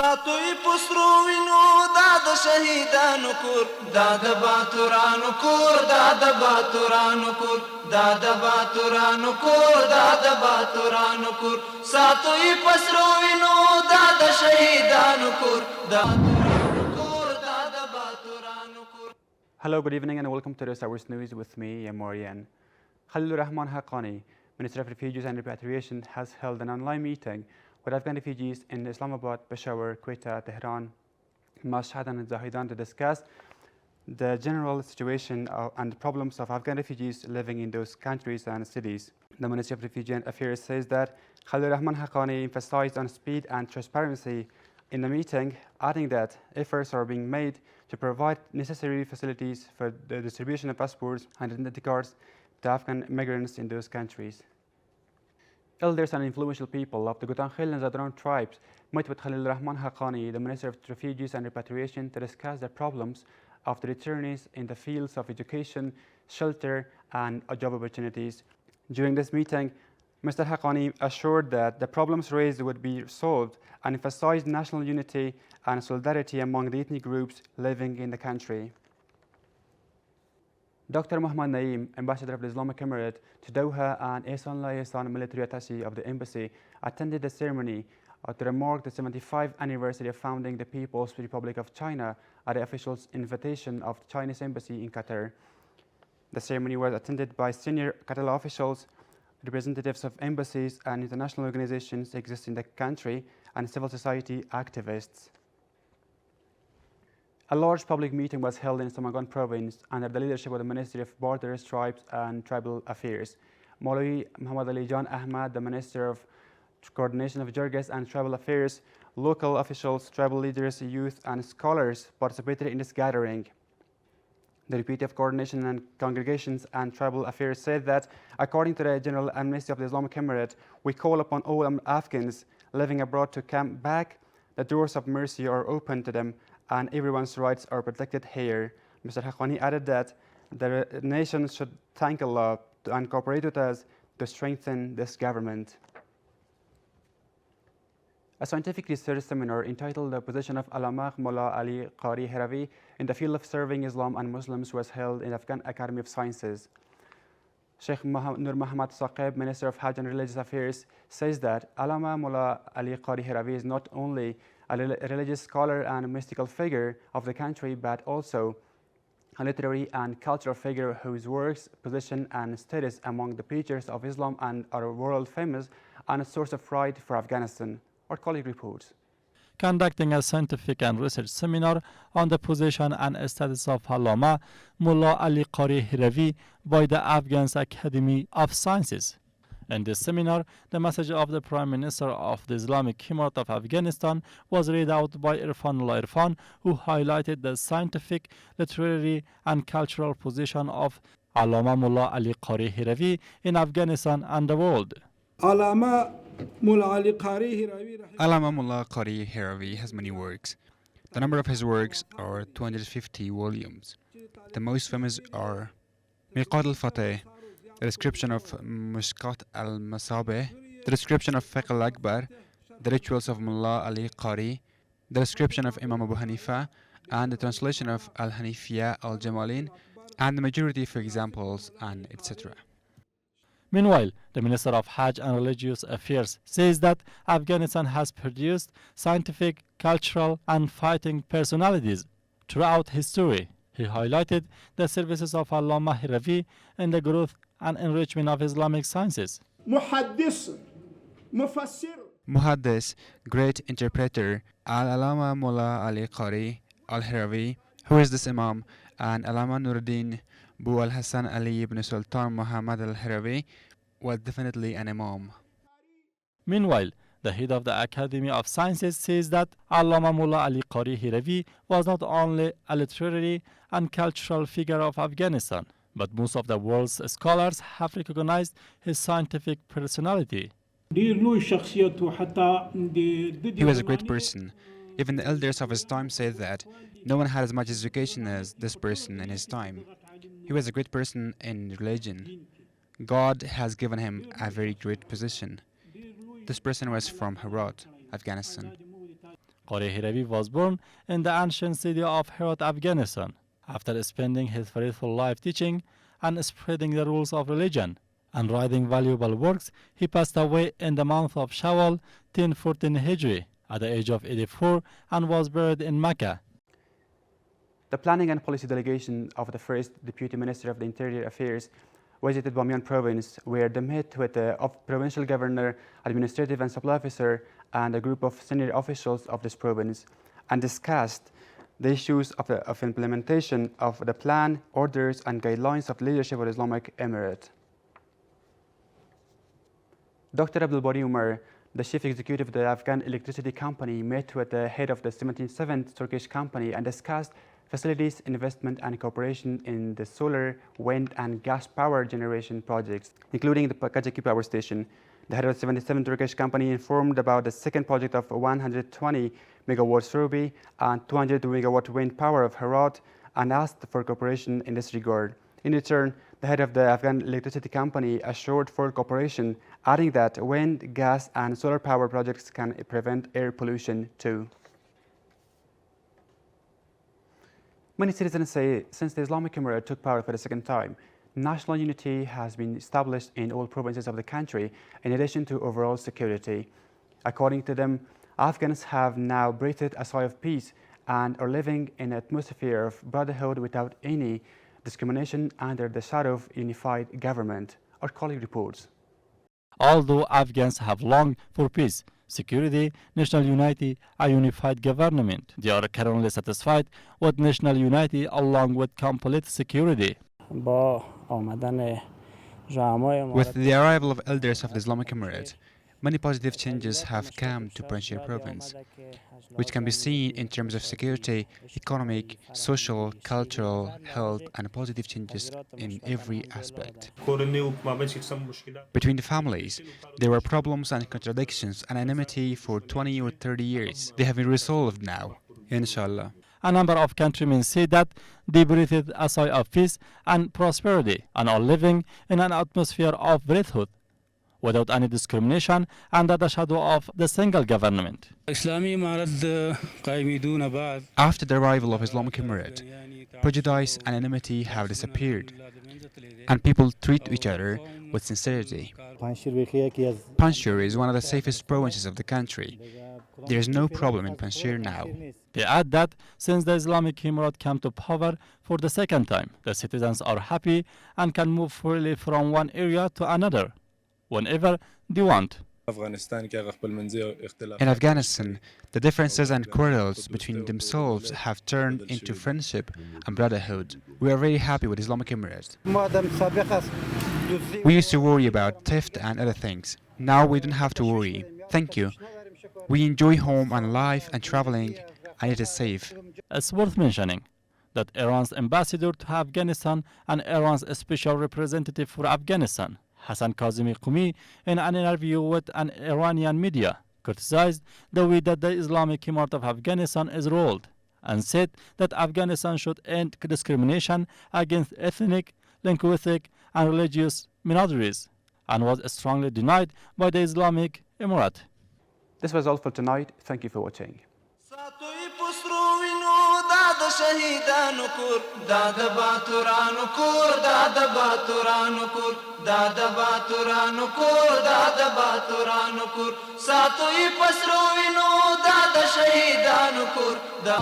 ساتوی پسروینو داد شهیدانو کور داد باتورانو کور داد باتورانو کور داد باتورانو کور داد باتورانو کور ساتوی پسروینو داد شهیدانو کور داتورانو کور داد باتورانو کور. Hello, good evening and welcome to this hour's news with me, Morian. Khalil Rahman Haqqani, Minister of Refugees and Repatriation, has held an online meeting with Afghan refugees in Islamabad, Peshawar, Quetta, Tehran, Mashhad and Zahedan to discuss the general situation and problems of Afghan refugees living in those countries and cities. The Ministry of Refugee Affairs says that Khalil Rahman Haqqani emphasized on speed and transparency in the meeting, adding that efforts are being made to provide necessary facilities for the distribution of passports and identity cards to Afghan migrants in those countries. Elders and influential people of the Gutankhil and Zadran tribes met with Khalil Rahman Haqqani, the Minister of Refugees and Repatriation, to discuss the problems of the returnees in the fields of education, shelter, and job opportunities. During this meeting, Mr. Haqqani assured that the problems raised would be solved and emphasized national unity and solidarity among the ethnic groups living in the country. Dr. Muhammad Naeem, Ambassador of the Islamic Emirate to Doha and Ehsan La Ehsan, military attaché of the embassy, attended the ceremony to mark the 75th anniversary of founding the People's Republic of China at the official's invitation of the Chinese embassy in Qatar. The ceremony was attended by senior Qatar officials, representatives of embassies and international organizations existing in the country, and civil society activists. A large public meeting was held in Samarkand province under the leadership of the Ministry of Borders, Tribes and Tribal Affairs. Maulvi Muhammad Ali Jan Ahmad, the Minister of Coordination of Jargas and Tribal Affairs, local officials, tribal leaders, youth and scholars participated in this gathering. The Deputy of Coordination and Congregations and Tribal Affairs said that, according to the General Amnesty of the Islamic Emirate, we call upon all Afghans living abroad to come back. The doors of mercy are open to them and everyone's rights are protected here. Mr. Haqqani added that the nation should thank Allah and cooperate with us to strengthen this government. A scientific research seminar entitled The Position of Allama Mullah Ali Qari Hiravi in the Field of Serving Islam and Muslims was held in Afghan Academy of Sciences. Sheikh Nur Muhammad Saqib, Minister of Hajj and Religious Affairs, says that Allama Mullah Ali Qari Hiravi is not only a religious scholar and mystical figure of the country, but also a literary and cultural figure whose works, position, and status among the preachers of Islam and are world famous and a source of pride for Afghanistan. Our colleague reports. Conducting a scientific and research seminar on the position and status of Allama Mullah Ali Qari Hiravi by the Afghan Academy of Sciences. In this seminar, the message of the Prime Minister of the Islamic Emirate of Afghanistan was read out by Irfanullah Irfan, who highlighted the scientific, literary, and cultural position of Allama Mullah Ali Qari Hiravi in Afghanistan and the world. Allama Mullah Qari Hiravi has many works. The number of his works are 250 volumes. The most famous are Miqat al-Fateh, the description of Mushkat al-Masabeh, the description of Fiqh al-Akbar, the rituals of Mullah Ali Qari, the description of Imam Abu Hanifa, and the translation of Al-Hanifiyya al-Jamalin, and the majority of examples, and etc. Meanwhile, the Minister of Hajj and Religious Affairs says that Afghanistan has produced scientific, cultural, and fighting personalities throughout history. He highlighted the services of Allama Hiravi in the growth and enrichment of Islamic sciences. Muhaddis, great interpreter, Al-Allama Mullah Ali Qari al-Hiravi, who is this Imam, and Allama Nuruddin Bu al-Hassan Ali ibn Sultan Muhammad al-Hiravi was definitely an Imam. Meanwhile, the head of the Academy of Sciences says that Allama Mullah Ali Qari Hiravi was not only a literary and cultural figure of Afghanistan, but most of the world's scholars have recognized his scientific personality. He was a great person. Even the elders of his time said that no one had as much education as this person in his time. He was a great person in religion. God has given him a very great position. This person was from Herat, Afghanistan. Qari Hiravi was born in the ancient city of Herat, Afghanistan. After spending his faithful life teaching and spreading the rules of religion and writing valuable works, he passed away in the month of Shawwal 1014 Hijri at the age of 84 and was buried in Mecca. The Planning and Policy Delegation of the first Deputy Minister of the Interior Affairs visited Bamyan province, where they met with the provincial governor, administrative and supply officer, and a group of senior officials of this province, and discussed the issues of implementation of the plan, orders, and guidelines of the leadership of the Islamic Emirate. Dr. Abdul Bari Umar, the chief executive of the Afghan Electricity Company, met with the head of the 77th Turkish company and discussed facilities, investment, and cooperation in the solar, wind, and gas power generation projects, including the Kajaki power station. The head of the 77th Turkish company informed about the second project of 120 megawatts Ruby and 200 megawatt wind power of Herat, and asked for cooperation in this regard. In return, the head of the Afghan Electricity Company assured full cooperation, adding that wind, gas, and solar power projects can prevent air pollution too. Many citizens say since the Islamic Emirate took power for the second time, national unity has been established in all provinces of the country, in addition to overall security. According to them, Afghans have now breathed a sigh of peace and are living in an atmosphere of brotherhood without any discrimination under the shadow of unified government. Our colleague reports. Although Afghans have longed for peace, security, national unity, a unified government, they are currently satisfied with national unity along with complete security. With the arrival of elders of the Islamic Emirate, many positive changes have come to Panjshir province, which can be seen in terms of security, economic, social, cultural, health, and positive changes in every aspect. Between the families, there were problems and contradictions and enmity for 20 or 30 years. They have been resolved now, inshallah. A number of countrymen say that they breathed a sigh of peace and prosperity and are living in an atmosphere of brotherhood, without any discrimination under the shadow of the single government. After the arrival of Islamic Emirate, prejudice and enmity have disappeared, and people treat each other with sincerity. Panjshir is one of the safest provinces of the country. There is no problem in Panjshir now. They add that since the Islamic Emirate came to power for the second time, the citizens are happy and can move freely from one area to another whenever they want. In Afghanistan, the differences and quarrels between themselves have turned into friendship and brotherhood. We are very happy with Islamic Emirate. We used to worry about theft and other things. Now we don't have to worry. Thank you. We enjoy home and life and traveling, and it is safe. It's worth mentioning that Iran's ambassador to Afghanistan and Iran's special representative for Afghanistan, Hassan Kazemi Qumi, in an interview with an Iranian media, criticized the way that the Islamic Emirate of Afghanistan is ruled and said that Afghanistan should end discrimination against ethnic, linguistic, and religious minorities, and was strongly denied by the Islamic Emirate. This was all for tonight. Thank you for watching. شهیدانو کور دا د باتورانو کور دا د باتورانو کور دا د باتورانو کور دا د باتورانو کور ساتوي پسرو وینو دا د شهیدانو کور دا